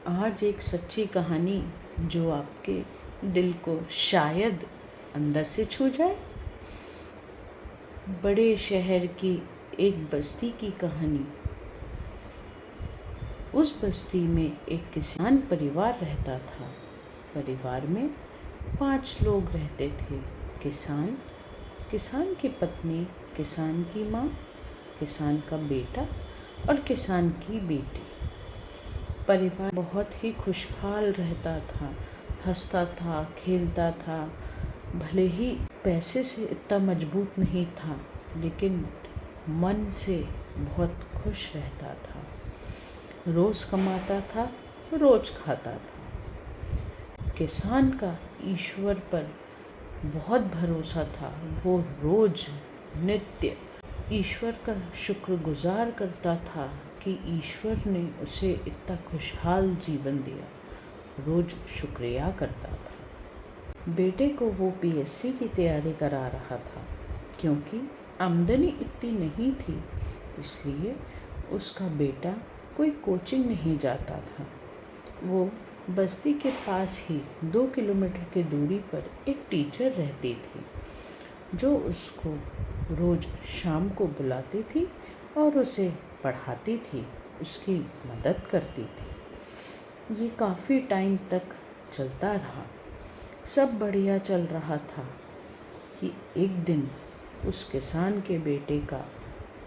आज एक सच्ची कहानी जो आपके दिल को शायद अंदर से छू जाए। बड़े शहर की एक बस्ती की कहानी। उस बस्ती में एक किसान परिवार रहता था। परिवार में 5 लोग रहते थे। किसान, किसान की पत्नी, किसान की माँ, किसान का बेटा और किसान की बेटी। परिवार बहुत ही खुशहाल रहता था, हंसता था, खेलता था। भले ही पैसे से इतना मजबूत नहीं था, लेकिन मन से बहुत खुश रहता था। रोज़ कमाता था, रोज़ खाता था। किसान का ईश्वर पर बहुत भरोसा था। वो रोज़ नित्य ईश्वर का शुक्रगुजार करता था कि ईश्वर ने उसे इतना खुशहाल जीवन दिया। रोज़ शुक्रिया करता था। बेटे को वो पीएससी की तैयारी करा रहा था। क्योंकि आमदनी इतनी नहीं थी, इसलिए उसका बेटा कोई कोचिंग नहीं जाता था। वो बस्ती के पास ही 2 किलोमीटर की दूरी पर एक टीचर रहती थी, जो उसको रोज़ शाम को बुलाती थी और उसे पढ़ाती थी, उसकी मदद करती थी। ये काफ़ी टाइम तक चलता रहा। सब बढ़िया चल रहा था कि एक दिन उस किसान के बेटे का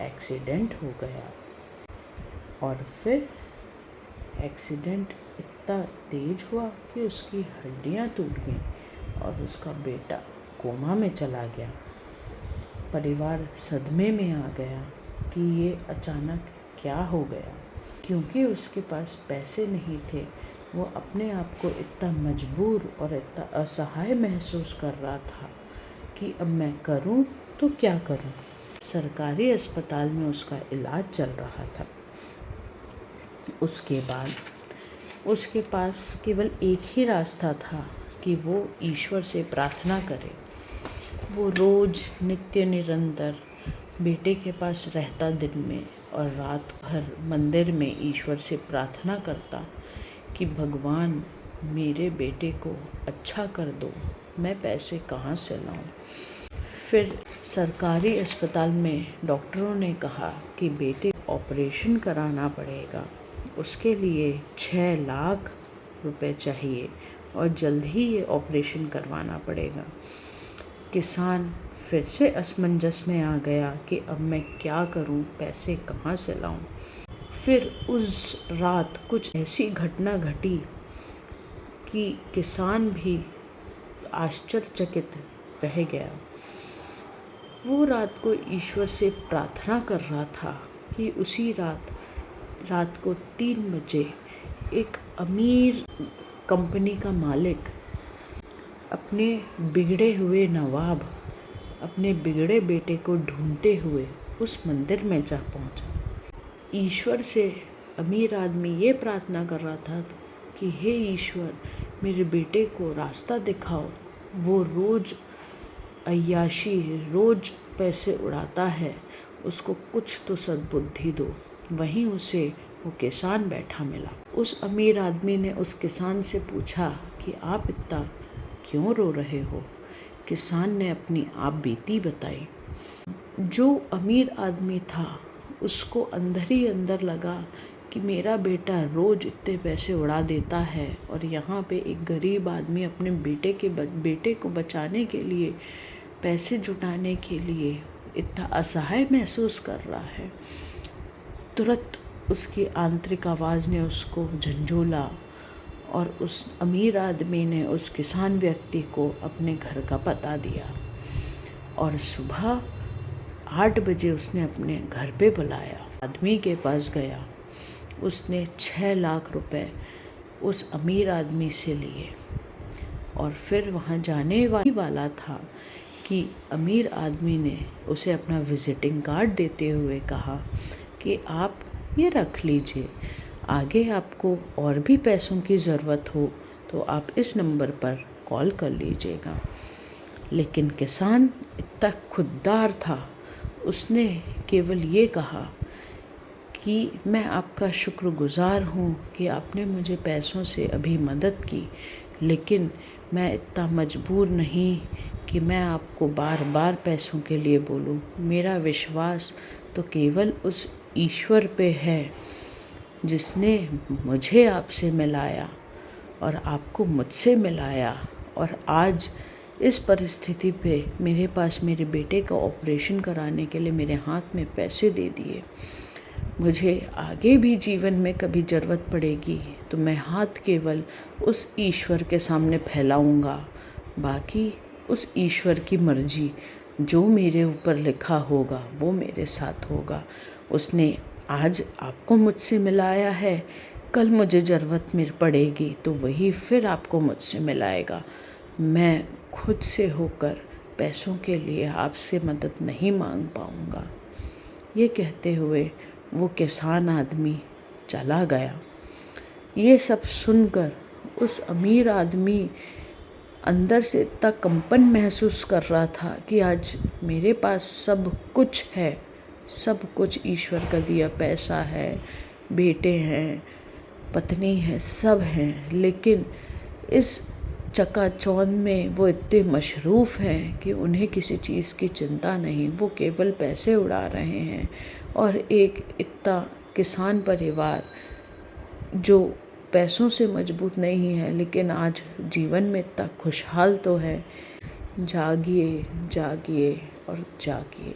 एक्सीडेंट हो गया। और फिर एक्सीडेंट इतना तेज हुआ कि उसकी हड्डियां टूट गईं और उसका बेटा कोमा में चला गया। परिवार सदमे में आ गया कि ये अचानक क्या हो गया। क्योंकि उसके पास पैसे नहीं थे, वो अपने आप को इतना मजबूर और इतना असहाय महसूस कर रहा था कि अब मैं करूं तो क्या करूं। सरकारी अस्पताल में उसका इलाज चल रहा था। उसके बाद उसके पास केवल एक ही रास्ता था कि वो ईश्वर से प्रार्थना करे। वो रोज़ नित्य निरंतर बेटे के पास रहता दिन में, और रात भर मंदिर में ईश्वर से प्रार्थना करता कि भगवान मेरे बेटे को अच्छा कर दो, मैं पैसे कहाँ से लाऊं। फिर सरकारी अस्पताल में डॉक्टरों ने कहा कि बेटे ऑपरेशन कराना पड़ेगा। उसके लिए 6 लाख रुपए चाहिए और जल्द ही ये ऑपरेशन करवाना पड़ेगा। किसान फिर से असमंजस में आ गया कि अब मैं क्या करूं, पैसे कहाँ से लाऊं। फिर उस रात कुछ ऐसी घटना घटी कि किसान भी आश्चर्यचकित रह गया। वो रात को ईश्वर से प्रार्थना कर रहा था कि उसी रात को 3 बजे एक अमीर कंपनी का मालिक अपने बिगड़े हुए नवाब, अपने बिगड़े बेटे को ढूंढते हुए उस मंदिर में जा पहुंचा। ईश्वर से अमीर आदमी ये प्रार्थना कर रहा था कि हे ईश्वर, मेरे बेटे को रास्ता दिखाओ। वो रोज़ अय्याशी, रोज़ पैसे उड़ाता है, उसको कुछ तो सद्बुद्धि दो। वहीं उसे वो किसान बैठा मिला। उस अमीर आदमी ने उस किसान से पूछा कि आप इतना क्यों रो रहे हो। किसान ने अपनी आप बीती बताई। जो अमीर आदमी था, उसको अंदर ही अंदर लगा कि मेरा बेटा रोज़ इतने पैसे उड़ा देता है और यहाँ पे एक गरीब आदमी अपने बेटे को बचाने के लिए, पैसे जुटाने के लिए इतना असहाय महसूस कर रहा है। तुरंत उसकी आंतरिक आवाज़ ने उसको झंझोला और उस अमीर आदमी ने उस किसान व्यक्ति को अपने घर का पता दिया। और सुबह 8 बजे उसने अपने घर पे बुलाया। आदमी के पास गया, उसने 6 लाख रुपए उस अमीर आदमी से लिए और फिर वहाँ जाने वाला था कि अमीर आदमी ने उसे अपना विजिटिंग कार्ड देते हुए कहा कि आप ये रख लीजिए, आगे आपको और भी पैसों की ज़रूरत हो तो आप इस नंबर पर कॉल कर लीजिएगा। लेकिन किसान इतना खुददार था, उसने केवल ये कहा कि मैं आपका शुक्रगुज़ार हूँ कि आपने मुझे पैसों से अभी मदद की, लेकिन मैं इतना मजबूर नहीं कि मैं आपको बार बार पैसों के लिए बोलूँ। मेरा विश्वास तो केवल उस ईश्वर पे है जिसने मुझे आपसे मिलाया और आपको मुझसे मिलाया, और आज इस परिस्थिति पे मेरे पास मेरे बेटे का ऑपरेशन कराने के लिए मेरे हाथ में पैसे दे दिए। मुझे आगे भी जीवन में कभी ज़रूरत पड़ेगी तो मैं हाथ केवल उस ईश्वर के सामने फैलाऊँगा, बाकी उस ईश्वर की मर्जी, जो मेरे ऊपर लिखा होगा वो मेरे साथ होगा। उसने आज आपको मुझसे मिलाया है, कल मुझे ज़रूरत में पड़ेगी तो वही फिर आपको मुझसे मिलाएगा। मैं खुद से होकर पैसों के लिए आपसे मदद नहीं मांग पाऊँगा। ये कहते हुए वो किसान आदमी चला गया। ये सब सुनकर उस अमीर आदमी अंदर से इतना कंपन महसूस कर रहा था कि आज मेरे पास सब कुछ है, सब कुछ ईश्वर का दिया, पैसा है, बेटे हैं, पत्नी है, सब हैं, लेकिन इस चकाचौंध में वो इतने मशरूफ़ हैं कि उन्हें किसी चीज़ की चिंता नहीं, वो केवल पैसे उड़ा रहे हैं। और एक इतना किसान परिवार जो पैसों से मजबूत नहीं है लेकिन आज जीवन में इतना खुशहाल तो है। जागिए, जागिए और जागिए।